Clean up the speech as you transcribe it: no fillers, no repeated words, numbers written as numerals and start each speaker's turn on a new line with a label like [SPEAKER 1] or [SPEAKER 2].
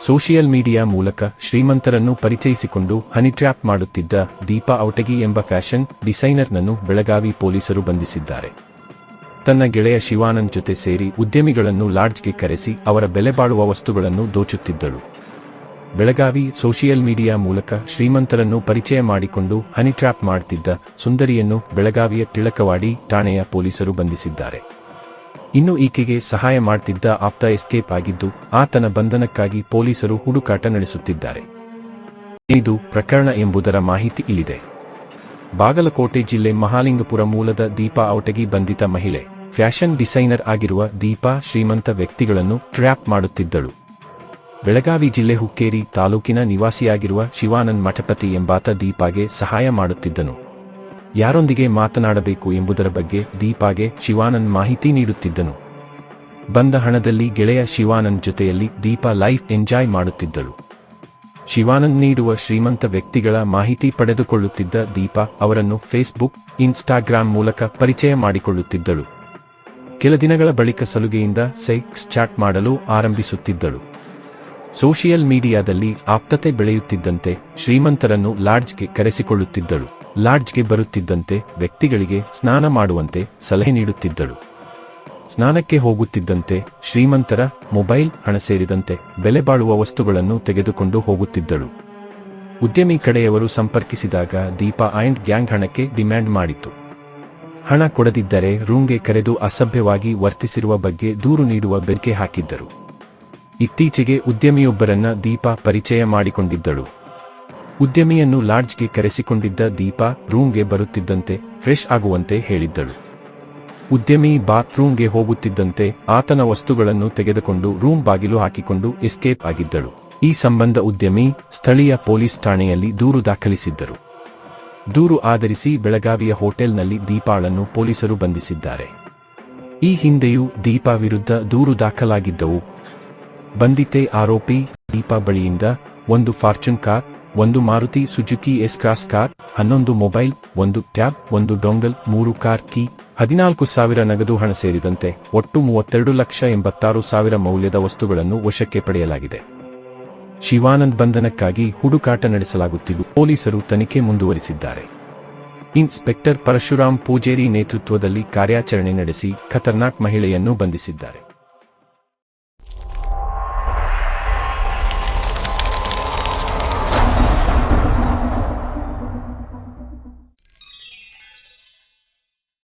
[SPEAKER 1] Social media ಮೂಲಕ ಶ್ರೀಮಂತರನ್ನು ಪರಿಚಯಿಸಿಕೊಂಡು honey trap ಮಾಡುತ್ತಿದ್ದ ದೀಪಾ ಔಟಗಿ ಎಂಬ ಫ್ಯಾಷನ್ ಡಿಸೈನರ್ನನ್ನು ಬೆಳಗಾವಿ ಪೊಲೀಸರು ಬಂಧಿಸಿದ್ದಾರೆ. ತನ್ನ ಗೆಳೆಯ ಶಿವಾನಂದ್ ಜೊತೆ ಸೇರಿ ಉದ್ಯಮಿಗಳನ್ನು ಲಾಡ್ಜ್ಗೆ ಕರೆಸಿ ಅವರ ಬೆಲೆಬಾಳುವ ವಸ್ತುಗಳನ್ನು ದೋಚುತ್ತಿದ್ದಳು. ಬೆಳಗಾವಿ ಸೋಷಿಯಲ್ ಮೀಡಿಯಾ ಮೂಲಕ ಶ್ರೀಮಂತರನ್ನು ಪರಿಚಯ ಮಾಡಿಕೊಂಡು ಹನಿ ಟ್ರ್ಯಾಪ್ ಮಾಡುತ್ತಿದ್ದ ಸುಂದರಿಯನ್ನು ಬೆಳಗಾವಿಯ ಟಿಳಕವಾಡಿ ಠಾಣೆಯ ಪೊಲೀಸರು ಬಂಧಿಸಿದ್ದಾರೆ. ಇನ್ನು ಈಕೆಗೆ ಸಹಾಯ ಮಾಡುತ್ತಿದ್ದ ಆಪ್ತ ಎಸ್ಕೇಪ್ ಆಗಿದ್ದು ಆತನ ಬಂಧನಕ್ಕಾಗಿ ಪೊಲೀಸರು ಹುಡುಕಾಟ ನಡೆಸುತ್ತಿದ್ದಾರೆ. ಇದು ಪ್ರಕರಣ ಎಂಬುದರ ಮಾಹಿತಿ ಇಲ್ಲಿದೆ. ಬಾಗಲಕೋಟೆ ಜಿಲ್ಲೆ ಮಹಾಲಿಂಗಪುರ ಮೂಲದ ದೀಪಾ ಔಟಗಿ ಬಂಧಿತ ಮಹಿಳೆ. ಫ್ಯಾಷನ್ ಡಿಸೈನರ್ ಆಗಿರುವ ದೀಪಾ ಶ್ರೀಮಂತ ವ್ಯಕ್ತಿಗಳನ್ನು ಟ್ರ್ಯಾಪ್ ಮಾಡುತ್ತಿದ್ದಳು. ಬೆಳಗಾವಿ ಜಿಲ್ಲೆ ಹುಕ್ಕೇರಿ ತಾಲೂಕಿನ ನಿವಾಸಿಯಾಗಿರುವ ಶಿವಾನಂದ್ ಮಠಪತಿ ಎಂಬಾತ ದೀಪಾಗೆ ಸಹಾಯ ಮಾಡುತ್ತಿದ್ದನು. ಯಾರೊಂದಿಗೆ ಮಾತನಾಡಬೇಕು ಎಂಬುದರ ಬಗ್ಗೆ ದೀಪಾಗೆ ಶಿವಾನಂದ್ ಮಾಹಿತಿ ನೀಡುತ್ತಿದ್ದನು. ಬಂದ ಹಣದಲ್ಲಿ ಗೆಳೆಯ ಶಿವಾನಂದ್ ಜೊತೆಯಲ್ಲಿ ದೀಪಾ ಲೈಫ್ ಎಂಜಾಯ್ ಮಾಡುತ್ತಿದ್ದಳು. ಶಿವಾನಂದ್ ನೀಡುವ ಶ್ರೀಮಂತ ವ್ಯಕ್ತಿಗಳ ಮಾಹಿತಿ ಪಡೆದುಕೊಳ್ಳುತ್ತಿದ್ದ ದೀಪಾ ಅವರನ್ನು ಫೇಸ್ಬುಕ್, ಇನ್ಸ್ಟಾಗ್ರಾಂ ಮೂಲಕ ಪರಿಚಯ ಮಾಡಿಕೊಳ್ಳುತ್ತಿದ್ದಳು. ಕೆಲ ದಿನಗಳ ಬಳಿಕ ಸಲುಗೆಯಿಂದ ಸೆಕ್ಸ್ ಚಾಟ್ ಮಾಡಲು ಆರಂಭಿಸುತ್ತಿದ್ದಳು. ಸೋಷಿಯಲ್ ಮೀಡಿಯಾದಲ್ಲಿ ಆಪ್ತತೆ ಬೆಳೆಯುತ್ತಿದ್ದಂತೆ ಶ್ರೀಮಂತರನ್ನು ಲಾಡ್ಜ್ಗೆ ಕರೆಸಿಕೊಳ್ಳುತ್ತಿದ್ದಳು. ಲಾಡ್ಜ್ಗೆ ಬರುತ್ತಿದ್ದಂತೆ ವ್ಯಕ್ತಿಗಳಿಗೆ ಸ್ನಾನ ಮಾಡುವಂತೆ ಸಲಹೆ ನೀಡುತ್ತಿದ್ದಳು. ಸ್ನಾನಕ್ಕೆ ಹೋಗುತ್ತಿದ್ದಂತೆ ಶ್ರೀಮಂತರ ಮೊಬೈಲ್, ಹಣ ಸೇರಿದಂತೆ ಬೆಲೆಬಾಳುವ ವಸ್ತುಗಳನ್ನು ತೆಗೆದುಕೊಂಡು ಹೋಗುತ್ತಿದ್ದಳು. ಉದ್ಯಮಿ ಕಡೆಯವರು ಸಂಪರ್ಕಿಸಿದಾಗ ದೀಪಾ ಆ್ಯಂಡ್ ಗ್ಯಾಂಗ್ ಹಣಕ್ಕೆ ಡಿಮ್ಯಾಂಡ್ ಮಾಡಿತು. ಹಣ ಕೊಡದಿದ್ದರೆ ರೂಮ್ಗೆ ಕರೆದು ಅಸಭ್ಯವಾಗಿ ವರ್ತಿಸಿರುವ ಬಗ್ಗೆ ದೂರು ನೀಡುವ ಬೆದರಿಕೆ ಹಾಕಿದ್ದರು. ಇತ್ತೀಚೆಗೆ ಉದ್ಯಮಿಯೊಬ್ಬರನ್ನ ದೀಪಾ ಪರಿಚಯ ಮಾಡಿಕೊಂಡಿದ್ದಳು. ಉದ್ಯಮಿಯನ್ನು ಲಾಡ್ಜ್ಗೆ ಕರೆಸಿಕೊಂಡಿದ್ದ ದೀಪಾ ರೂಮ್ಗೆ ಬರುತ್ತಿದ್ದಂತೆ ಫ್ರೆಶ್ ಆಗುವಂತೆ ಹೇಳಿದ್ದಳು. ಉದ್ಯಮಿ ಬಾತ್ರೂಮ್ಗೆ ಹೋಗುತ್ತಿದ್ದಂತೆ ಆತನ ವಸ್ತುಗಳನ್ನು ತೆಗೆದುಕೊಂಡು ರೂಮ್ ಬಾಗಿಲು ಹಾಕಿಕೊಂಡು ಎಸ್ಕೇಪ್ ಆಗಿದ್ದಳು. ಈ ಸಂಬಂಧ ಉದ್ಯಮಿ ಸ್ಥಳೀಯ ಪೊಲೀಸ್ ಠಾಣೆಯಲ್ಲಿ ದೂರು ದಾಖಲಿಸಿದ್ದರು. ದೂರು ಆಧರಿಸಿ ಬೆಳಗಾವಿಯ ಹೋಟೆಲ್ನಲ್ಲಿ ದೀಪಾಳನ್ನು ಪೊಲೀಸರು ಬಂಧಿಸಿದ್ದಾರೆ. ಈ ಹಿಂದೆಯೂ ದೀಪಾ ವಿರುದ್ಧ ದೂರು ದಾಖಲಾಗಿದ್ದವು. ಬಂಧಿತೆ ಆರೋಪಿ ದೀಪಾ ಬಳಿಯಿಂದ 1 Fortune car, 1 Maruti Suzuki S cross car, 11 mobile, 1 tab, 1 dongle, 3 car key, 14,000 ನಗದು ಹಣ ಸೇರಿದಂತೆ ಒಟ್ಟು 32,86,000 ಮೌಲ್ಯದ ವಸ್ತುಗಳನ್ನು ವಶಕ್ಕೆ ಪಡೆಯಲಾಗಿದೆ. ಶಿವಾನಂದ್ ಬಂಧನಕ್ಕಾಗಿ ಹುಡುಕಾಟ ನಡೆಸಲಾಗುತ್ತಿದ್ದು ಪೊಲೀಸರು ತನಿಖೆ ಮುಂದುವರಿಸಿದ್ದಾರೆ. ಇನ್ಸ್ಪೆಕ್ಟರ್ ಪರಶುರಾಮ್ ಪೂಜೇರಿ ನೇತೃತ್ವದಲ್ಲಿ ಕಾರ್ಯಾಚರಣೆ ನಡೆಸಿ ಖತರ್ನಾಕ್ ಮಹಿಳೆಯನ್ನು ಬಂಧಿಸಿದ್ದಾರೆ.